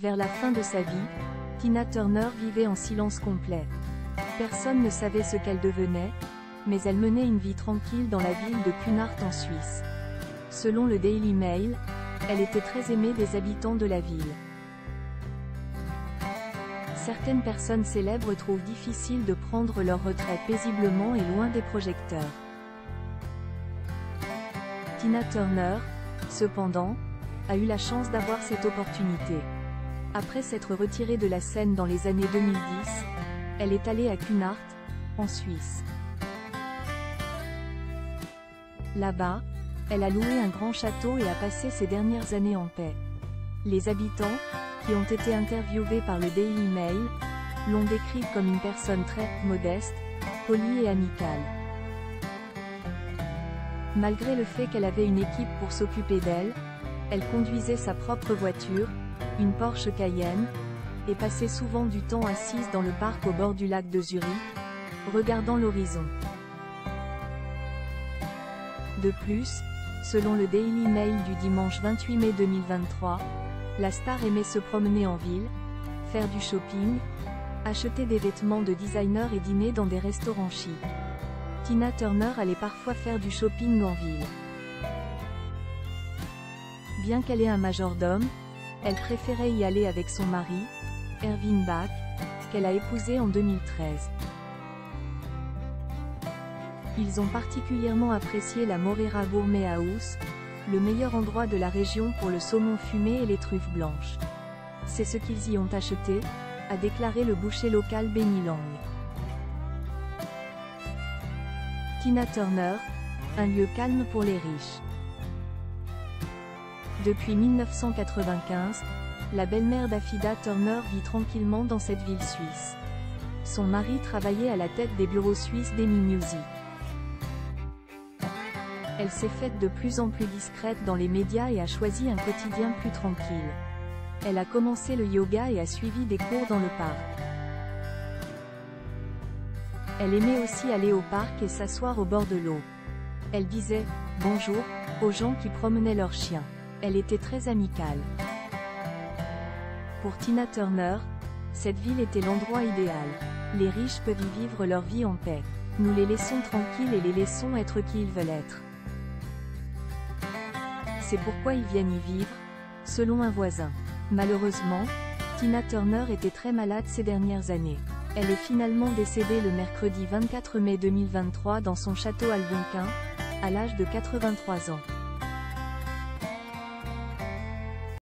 Vers la fin de sa vie, Tina Turner vivait en silence complet. Personne ne savait ce qu'elle devenait, mais elle menait une vie tranquille dans la ville de Cunard en Suisse. Selon le Daily Mail, elle était très aimée des habitants de la ville. Certaines personnes célèbres trouvent difficile de prendre leur retraite paisiblement et loin des projecteurs. Tina Turner, cependant, a eu la chance d'avoir cette opportunité. Après s'être retirée de la scène dans les années 2010, elle est allée à Cunard, en Suisse. Là-bas, elle a loué un grand château et a passé ses dernières années en paix. Les habitants, qui ont été interviewés par le Daily Mail, l'ont décrite comme une personne très modeste, polie et amicale. Malgré le fait qu'elle avait une équipe pour s'occuper d'elle, elle conduisait sa propre voiture, une Porsche Cayenne, et passait souvent du temps assise dans le parc au bord du lac de Zurich, regardant l'horizon. De plus, selon le Daily Mail du dimanche 28 mai 2023, la star aimait se promener en ville, faire du shopping, acheter des vêtements de designer et dîner dans des restaurants chics. Tina Turner allait parfois faire du shopping en ville. Bien qu'elle ait un majordome, elle préférait y aller avec son mari, Erwin Bach, qu'elle a épousé en 2013. Ils ont particulièrement apprécié la Moreira Gourmet House, le meilleur endroit de la région pour le saumon fumé et les truffes blanches. C'est ce qu'ils y ont acheté, a déclaré le boucher local Benny Lang. Tina Turner, un lieu calme pour les riches. Depuis 1995, la belle-mère d'Affida Turner vit tranquillement dans cette ville suisse. Son mari travaillait à la tête des bureaux suisses d'EMI Music. Elle s'est faite de plus en plus discrète dans les médias et a choisi un quotidien plus tranquille. Elle a commencé le yoga et a suivi des cours dans le parc. Elle aimait aussi aller au parc et s'asseoir au bord de l'eau. Elle disait « bonjour » aux gens qui promenaient leurs chiens. Elle était très amicale. Pour Tina Turner, cette ville était l'endroit idéal. Les riches peuvent y vivre leur vie en paix. Nous les laissons tranquilles et les laissons être qui ils veulent être. C'est pourquoi ils viennent y vivre, selon un voisin. Malheureusement, Tina Turner était très malade ces dernières années. Elle est finalement décédée le mercredi 24 mai 2023 dans son château algonquin, à l'âge de 83 ans.